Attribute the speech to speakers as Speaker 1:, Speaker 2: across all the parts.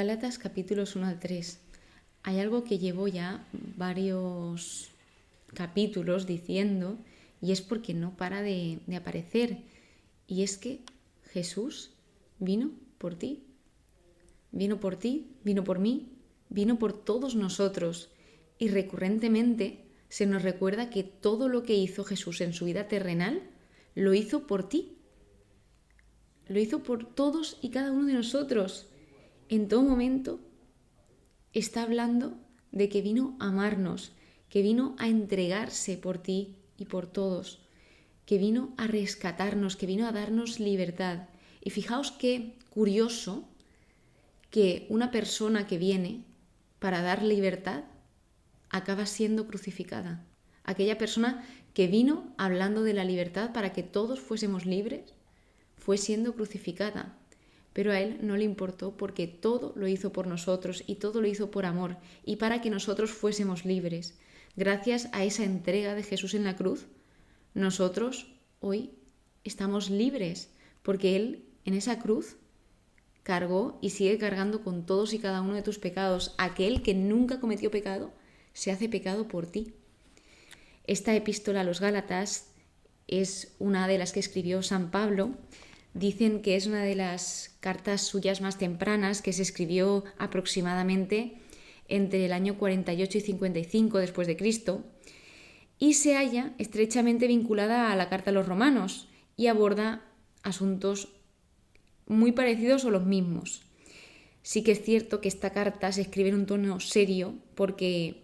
Speaker 1: Gálatas capítulos 1 al 3. Hay algo que llevo ya varios capítulos diciendo y es porque no para de aparecer. Y es que Jesús vino por ti. Vino por ti, vino por mí, vino por todos nosotros. Y recurrentemente se nos recuerda que todo lo que hizo Jesús en su vida terrenal lo hizo por ti. Lo hizo por todos y cada uno de nosotros. En todo momento está hablando de que vino a amarnos, que vino a entregarse por ti y por todos, que vino a rescatarnos, que vino a darnos libertad. Y fijaos qué curioso que una persona que viene para dar libertad acaba siendo crucificada. Aquella persona que vino hablando de la libertad para que todos fuésemos libres, fue siendo crucificada. Pero a él no le importó porque todo lo hizo por nosotros y todo lo hizo por amor y para que nosotros fuésemos libres. Gracias a esa entrega de Jesús en la cruz, nosotros hoy estamos libres porque él en esa cruz cargó y sigue cargando con todos y cada uno de tus pecados. Aquel que nunca cometió pecado se hace pecado por ti. Esta epístola a los Gálatas es una de las que escribió San Pablo. Dicen que es una de las cartas suyas más tempranas, que se escribió aproximadamente entre el año 48 y 55 después de Cristo, y se halla estrechamente vinculada a la carta a los romanos y aborda asuntos muy parecidos o los mismos. Sí que es cierto que esta carta se escribe en un tono serio porque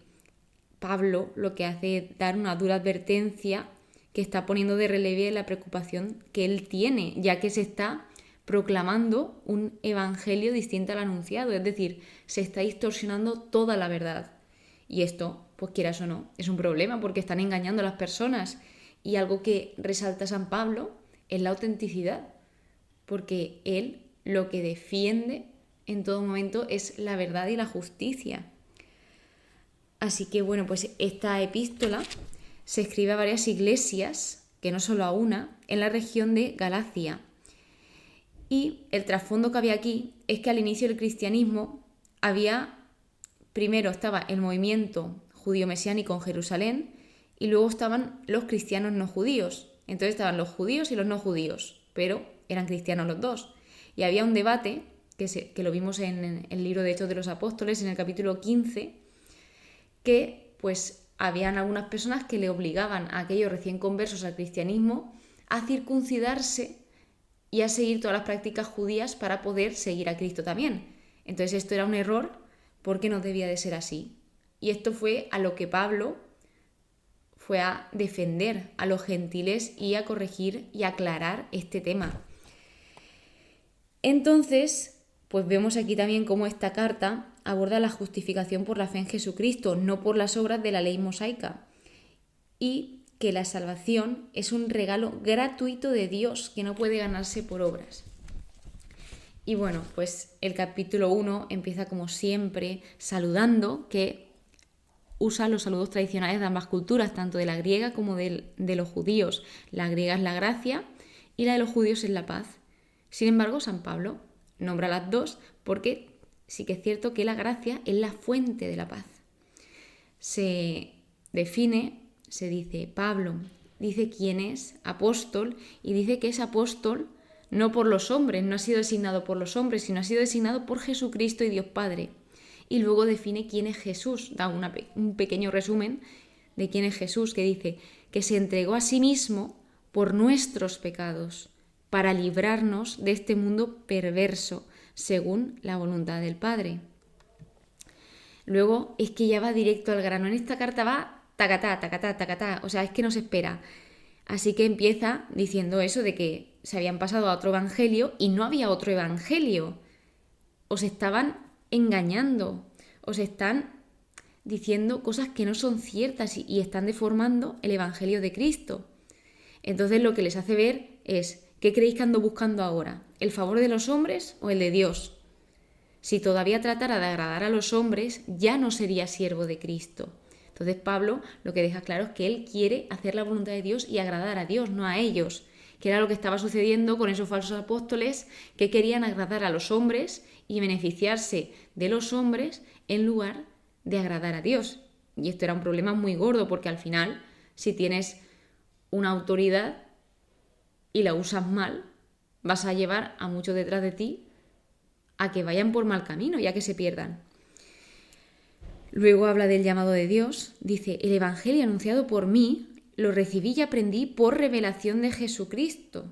Speaker 1: Pablo lo que hace es dar una dura advertencia que está poniendo de relieve la preocupación que él tiene, ya que se está proclamando un evangelio distinto al anunciado, es decir, se está distorsionando toda la verdad. Y esto, pues quieras o no, es un problema porque están engañando a las personas. Y algo que resalta San Pablo es la autenticidad, porque él lo que defiende en todo momento es la verdad y la justicia. Así que bueno, pues esta epístola se escribe a varias iglesias, que no solo a una, en la región de Galacia. Y el trasfondo que había aquí es que al inicio del cristianismo primero estaba el movimiento judío mesiánico en Jerusalén y luego estaban los cristianos no judíos. Entonces estaban los judíos y los no judíos, pero eran cristianos los dos. Y había un debate, que lo vimos en el libro de Hechos de los Apóstoles, en el capítulo 15, que pues habían algunas personas que le obligaban a aquellos recién conversos al cristianismo a circuncidarse y a seguir todas las prácticas judías para poder seguir a Cristo también. Entonces esto era un error porque no debía de ser así. Y esto fue a lo que Pablo fue a defender a los gentiles y a corregir y aclarar este tema. Entonces, pues vemos aquí también cómo esta carta aborda la justificación por la fe en Jesucristo, no por las obras de la ley mosaica, y que la salvación es un regalo gratuito de Dios que no puede ganarse por obras. Y bueno, pues el capítulo 1 empieza como siempre saludando, que usa los saludos tradicionales de ambas culturas, tanto de la griega como de los judíos. La griega es la gracia y la de los judíos es la paz. Sin embargo, San Pablo nombra las dos porque sí que es cierto que la gracia es la fuente de la paz. Se dice Pablo, dice quién es apóstol y dice que es apóstol no por los hombres, no ha sido designado por los hombres, sino ha sido designado por Jesucristo y Dios Padre. Y luego define quién es Jesús, da un pequeño resumen de quién es Jesús, que dice que se entregó a sí mismo por nuestros pecados, para librarnos de este mundo perverso, según la voluntad del Padre. Luego es que ya va directo al grano. En esta carta va tacatá, tacatá, tacatá. O sea, es que no se espera. Así que empieza diciendo eso de que se habían pasado a otro evangelio y no había otro evangelio. Os estaban engañando. Os están diciendo cosas que no son ciertas y están deformando el evangelio de Cristo. Entonces lo que les hace ver es: ¿qué creéis que ando buscando ahora? ¿El favor de los hombres o el de Dios? Si todavía tratara de agradar a los hombres, ya no sería siervo de Cristo. Entonces Pablo lo que deja claro es que él quiere hacer la voluntad de Dios y agradar a Dios, no a ellos. que era lo que estaba sucediendo con esos falsos apóstoles que querían agradar a los hombres y beneficiarse de los hombres en lugar de agradar a Dios. Y esto era un problema muy gordo, porque al final, si tienes una autoridad y la usas mal, vas a llevar a muchos detrás de ti a que vayan por mal camino y a que se pierdan. Luego habla del llamado de Dios. Dice, el Evangelio anunciado por mí lo recibí y aprendí por revelación de Jesucristo.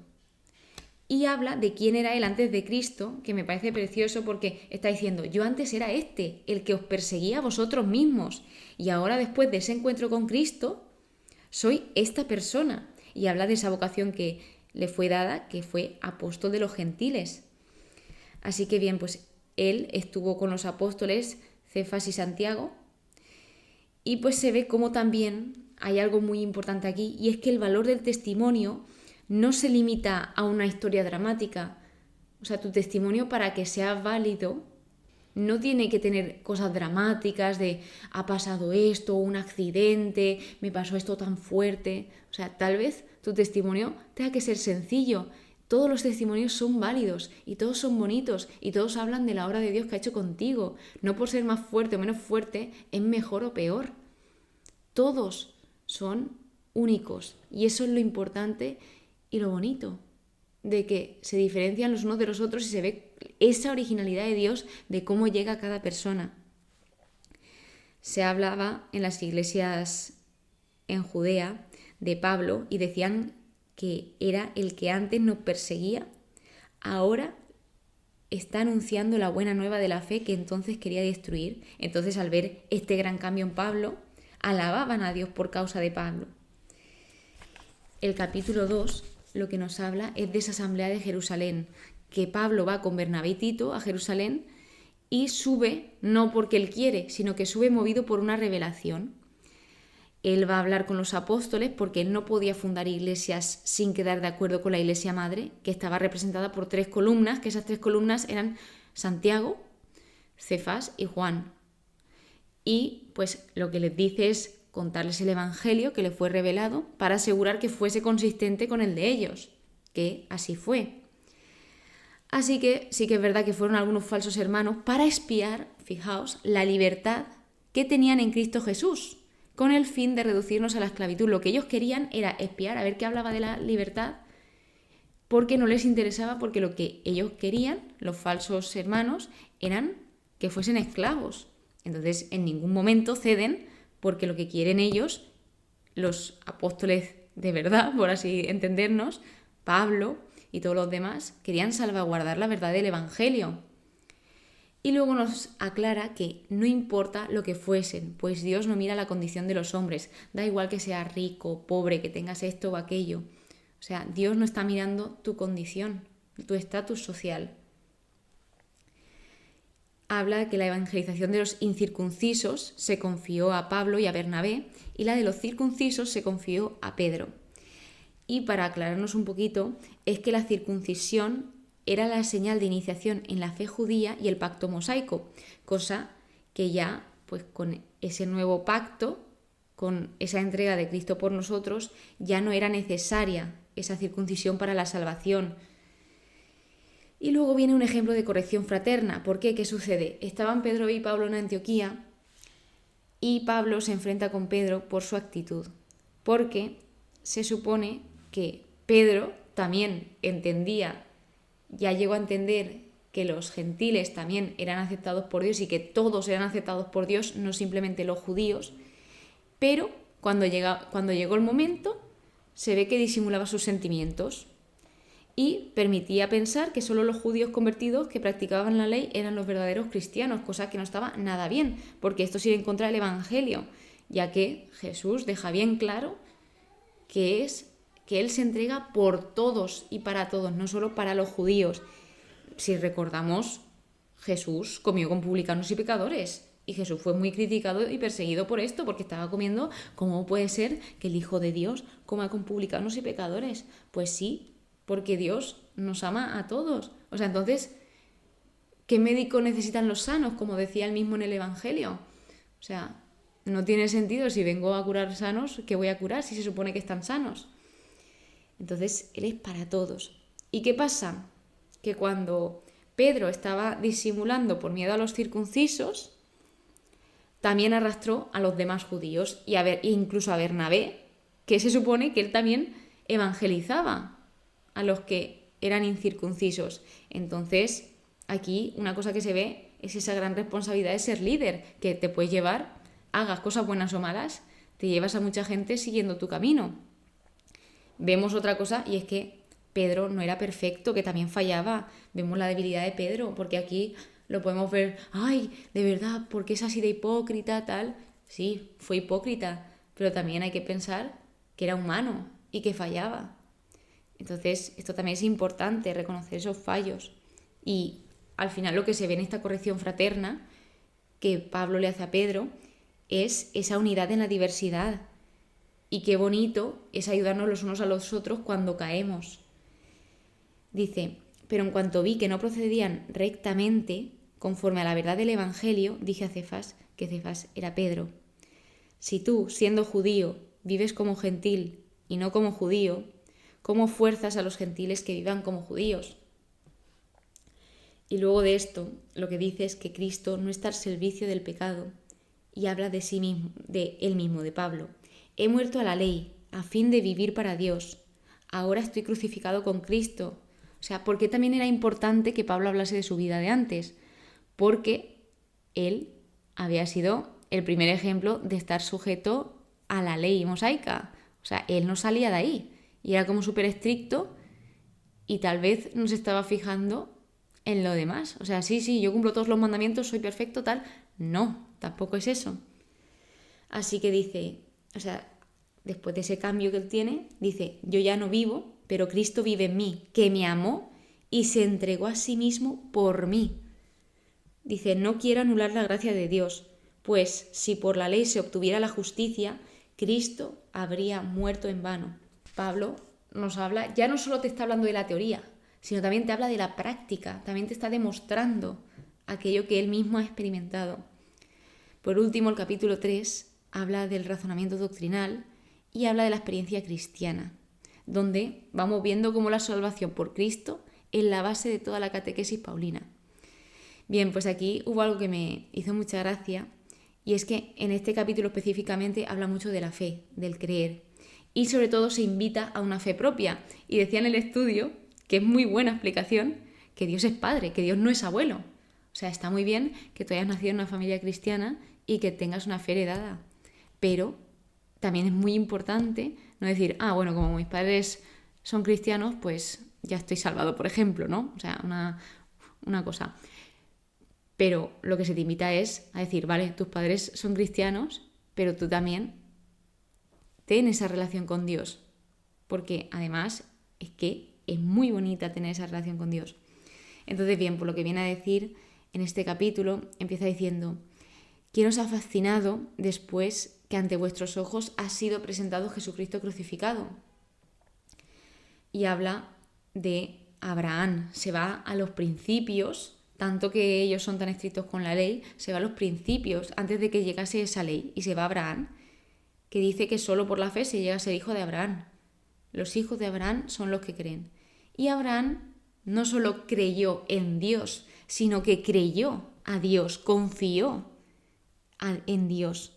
Speaker 1: Y habla de quién era él antes de Cristo, que me parece precioso porque está diciendo, yo antes era el que os perseguía a vosotros mismos. Y ahora, después de ese encuentro con Cristo, soy esta persona. Y habla de esa vocación que le fue dada, que fue apóstol de los gentiles. Así que bien, pues él estuvo con los apóstoles Cefas y Santiago, y pues se ve cómo también hay algo muy importante aquí, y es que el valor del testimonio no se limita a una historia dramática. O sea, tu testimonio, para que sea válido, no tiene que tener cosas dramáticas de ha pasado esto, un accidente, me pasó esto tan fuerte. O sea, tal vez tu testimonio tenga que ser sencillo. Todos los testimonios son válidos y todos son bonitos y todos hablan de la obra de Dios que ha hecho contigo. No por ser más fuerte o menos fuerte es mejor o peor. Todos son únicos y eso es lo importante y lo bonito, de que se diferencian los unos de los otros y se ve esa originalidad de Dios, de cómo llega a cada persona. Se hablaba en las iglesias en Judea de Pablo y decían que era el que antes nos perseguía, ahora está anunciando la buena nueva de la fe que entonces quería destruir. Entonces, al ver este gran cambio en Pablo, alababan a Dios por causa de Pablo. El capítulo 2 lo que nos habla es de esa asamblea de Jerusalén, que Pablo va con Bernabé y Tito a Jerusalén y sube no porque él quiere, sino que sube movido por una revelación. Él va a hablar con los apóstoles porque él no podía fundar iglesias sin quedar de acuerdo con la iglesia madre, que estaba representada por 3 columnas, que esas 3 columnas eran Santiago, Cefas y Juan. Y pues lo que les dice es contarles el Evangelio que le fue revelado para asegurar que fuese consistente con el de ellos, que así fue. Así que sí que es verdad que fueron algunos falsos hermanos para espiar, fijaos, la libertad que tenían en Cristo Jesús, con el fin de reducirnos a la esclavitud. Lo que ellos querían era espiar a ver qué hablaba de la libertad, porque no les interesaba, porque lo que ellos querían, los falsos hermanos, eran que fuesen esclavos. Entonces, en ningún momento ceden, porque lo que quieren ellos, los apóstoles de verdad, por así entendernos, Pablo y todos los demás, querían salvaguardar la verdad del Evangelio. Y luego nos aclara que no importa lo que fuesen, pues Dios no mira la condición de los hombres. Da igual que seas rico, pobre, que tengas esto o aquello. O sea, Dios no está mirando tu condición, tu estatus social. Habla que la evangelización de los incircuncisos se confió a Pablo y a Bernabé y la de los circuncisos se confió a Pedro. Y para aclararnos un poquito, es que la circuncisión era la señal de iniciación en la fe judía y el pacto mosaico, cosa que ya, pues con ese nuevo pacto, con esa entrega de Cristo por nosotros, ya no era necesaria esa circuncisión para la salvación. Y luego viene un ejemplo de corrección fraterna. ¿Por qué? ¿Qué sucede? Estaban Pedro y Pablo en Antioquía y Pablo se enfrenta con Pedro por su actitud, porque se supone que Pedro también entendía, ya llegó a entender que los gentiles también eran aceptados por Dios y que todos eran aceptados por Dios, no simplemente los judíos, pero cuando llegó el momento se ve que disimulaba sus sentimientos y permitía pensar que solo los judíos convertidos que practicaban la ley eran los verdaderos cristianos, cosa que no estaba nada bien, porque esto iba en contra del Evangelio, ya que Jesús deja bien claro que Él se entrega por todos y para todos, no solo para los judíos. Si recordamos, Jesús comió con publicanos y pecadores, y Jesús fue muy criticado y perseguido por esto, porque estaba comiendo. ¿Cómo puede ser que el Hijo de Dios coma con publicanos y pecadores? Pues sí, porque Dios nos ama a todos. O sea, entonces, ¿qué médico necesitan los sanos? Como decía él mismo en el Evangelio. O sea, no tiene sentido. Si vengo a curar sanos, ¿qué voy a curar si se supone que están sanos? Entonces, Él es para todos. ¿Y qué pasa? Que cuando Pedro estaba disimulando por miedo a los circuncisos, también arrastró a los demás judíos e incluso a Bernabé, que se supone que él también evangelizaba a los que eran incircuncisos. Entonces, aquí una cosa que se ve es esa gran responsabilidad de ser líder, que te puedes llevar, hagas cosas buenas o malas, te llevas a mucha gente siguiendo tu camino. Vemos otra cosa y es que Pedro no era perfecto, que también fallaba. Vemos la debilidad de Pedro, porque aquí lo podemos ver, ay, de verdad, ¿por qué es así de hipócrita, tal? Sí, fue hipócrita, pero también hay que pensar que era humano y que fallaba. Entonces, esto también es importante, reconocer esos fallos. Y al final lo que se ve en esta corrección fraterna que Pablo le hace a Pedro es esa unidad en la diversidad. Y qué bonito es ayudarnos los unos a los otros cuando caemos. Dice, pero en cuanto vi que no procedían rectamente, conforme a la verdad del Evangelio, dije a Cefas, que Cefas era Pedro. Si tú, siendo judío, vives como gentil y no como judío, ¿cómo fuerzas a los gentiles que vivan como judíos? Y luego de esto, lo que dice es que Cristo no está al servicio del pecado, y habla de sí mismo, de él mismo, de Pablo. He muerto a la ley, a fin de vivir para Dios. Ahora estoy crucificado con Cristo. O sea, ¿por qué también era importante que Pablo hablase de su vida de antes? Porque él había sido el primer ejemplo de estar sujeto a la ley mosaica. O sea, él no salía de ahí. Y era como súper estricto y tal vez no se estaba fijando en lo demás. O sea, sí, yo cumplo todos los mandamientos, soy perfecto, tal. No, tampoco es eso. Así que dice, o sea, después de ese cambio que él tiene, dice, yo ya no vivo, pero Cristo vive en mí, que me amó y se entregó a sí mismo por mí. Dice, no quiero anular la gracia de Dios, pues si por la ley se obtuviera la justicia, Cristo habría muerto en vano. Pablo nos habla, ya no solo te está hablando de la teoría, sino también te habla de la práctica, también te está demostrando aquello que él mismo ha experimentado. Por último, el capítulo 3 habla del razonamiento doctrinal y habla de la experiencia cristiana, donde vamos viendo cómo la salvación por Cristo es la base de toda la catequesis paulina. Bien, pues aquí hubo algo que me hizo mucha gracia, y es que en este capítulo específicamente habla mucho de la fe, del creer, y sobre todo se invita a una fe propia. Y decía en el estudio, que es muy buena explicación, que Dios es padre, que Dios no es abuelo. O sea, está muy bien que tú hayas nacido en una familia cristiana y que tengas una fe heredada, pero también es muy importante no decir, bueno, como mis padres son cristianos, pues ya estoy salvado, por ejemplo, ¿no? O sea, una cosa. Pero lo que se te invita es a decir, vale, tus padres son cristianos, pero tú también ten esa relación con Dios, porque además es que es muy bonita tener esa relación con Dios. Entonces, bien, por lo que viene a decir en este capítulo, empieza diciendo, ¿quién os ha fascinado después que ante vuestros ojos ha sido presentado Jesucristo crucificado? Y habla de Abraham, se va a los principios, tanto que ellos son tan estrictos con la ley, se va a los principios antes de que llegase esa ley, y se va a Abraham, que dice que solo por la fe se llega a ser hijo de Abraham. Los hijos de Abraham son los que creen. Y Abraham no solo creyó en Dios, sino que creyó a Dios, confió en Dios.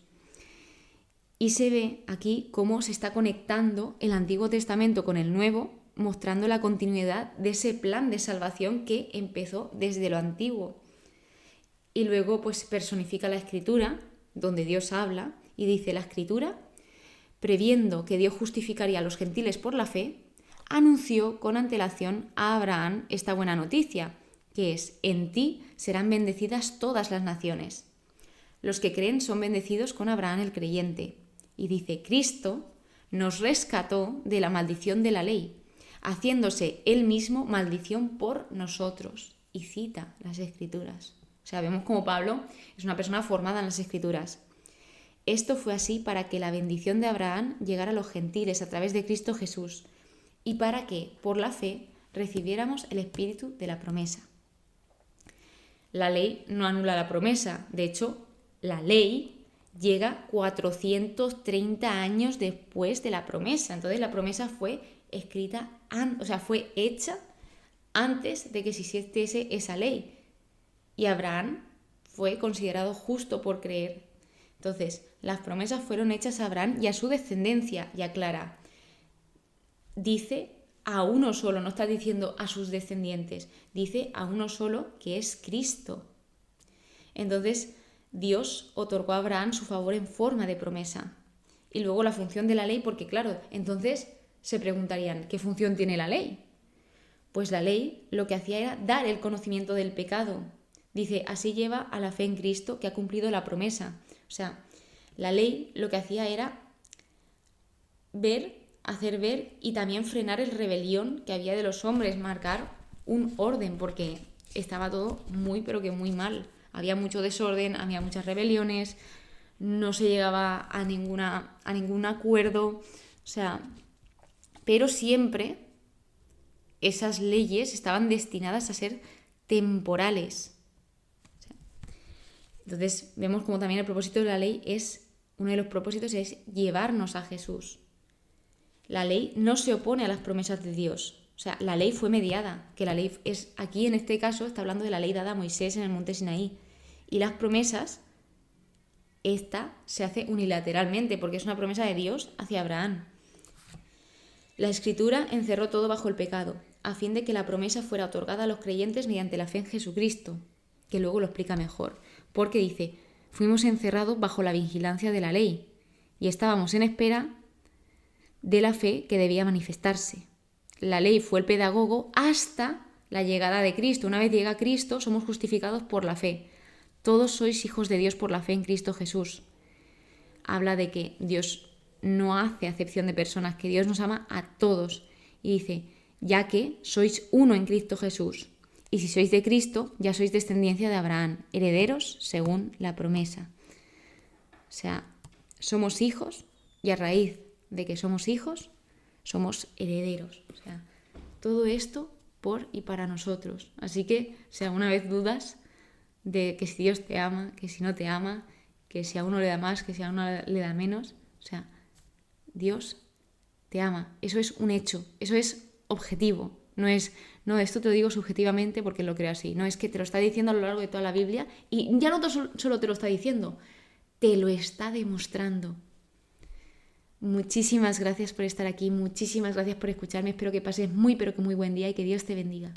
Speaker 1: Y se ve aquí cómo se está conectando el Antiguo Testamento con el Nuevo, mostrando la continuidad de ese plan de salvación que empezó desde lo antiguo. Y luego pues personifica la Escritura, donde Dios habla, y dice la Escritura, previendo que Dios justificaría a los gentiles por la fe, anunció con antelación a Abraham esta buena noticia, que es, en ti serán bendecidas todas las naciones. Los que creen son bendecidos con Abraham el creyente. Y dice, Cristo nos rescató de la maldición de la ley, haciéndose él mismo maldición por nosotros. Y cita las Escrituras. O sea, vemos como Pablo es una persona formada en las Escrituras. Esto fue así para que la bendición de Abraham llegara a los gentiles a través de Cristo Jesús y para que, por la fe, recibiéramos el espíritu de la promesa. La ley no anula la promesa. De hecho, la ley llega 430 años después de la promesa. Entonces la promesa fue escrita, fue hecha antes de que existiese esa ley. Y Abraham fue considerado justo por creer. Entonces, las promesas fueron hechas a Abraham y a su descendencia, y aclara. Dice a uno solo, no está diciendo a sus descendientes, dice a uno solo, que es Cristo. Entonces, Dios otorgó a Abraham su favor en forma de promesa. Y luego la función de la ley, porque claro, entonces se preguntarían, ¿qué función tiene la ley? Pues la ley lo que hacía era dar el conocimiento del pecado. Dice, así lleva a la fe en Cristo que ha cumplido la promesa. O sea, la ley lo que hacía era hacer ver y también frenar el rebelión que había de los hombres, marcar un orden, porque estaba todo muy, pero que muy mal. Había mucho desorden, había muchas rebeliones, no se llegaba a ningún acuerdo, o sea, pero siempre esas leyes estaban destinadas a ser temporales. Entonces vemos como también el propósito de la ley uno de los propósitos es llevarnos a Jesús. La ley no se opone a las promesas de Dios. O sea, la ley fue mediada, que la ley es, aquí en este caso está hablando de la ley dada a Moisés en el monte Sinaí. Y las promesas, esta se hace unilateralmente, porque es una promesa de Dios hacia Abraham. La Escritura encerró todo bajo el pecado, a fin de que la promesa fuera otorgada a los creyentes mediante la fe en Jesucristo, que luego lo explica mejor. Porque dice, fuimos encerrados bajo la vigilancia de la ley y estábamos en espera de la fe que debía manifestarse. La ley fue el pedagogo hasta la llegada de Cristo. Una vez llega Cristo, somos justificados por la fe. Todos sois hijos de Dios por la fe en Cristo Jesús. Habla de que Dios no hace acepción de personas, que Dios nos ama a todos. Y dice, ya que sois uno en Cristo Jesús. Y si sois de Cristo, ya sois descendencia de Abraham, herederos según la promesa. O sea, somos hijos y a raíz de que somos hijos, somos herederos. O sea, todo esto por y para nosotros. Así que si alguna vez dudas de que si Dios te ama, que si no te ama, que si a uno le da más, que si a uno le da menos, o sea, Dios te ama. Eso es un hecho, eso es objetivo. No, esto te lo digo subjetivamente porque lo creo así. No es que te lo está diciendo a lo largo de toda la Biblia y ya no solo te lo está diciendo, te lo está demostrando. Muchísimas gracias por estar aquí, muchísimas gracias por escucharme. Espero que pases muy, pero que muy buen día y que Dios te bendiga.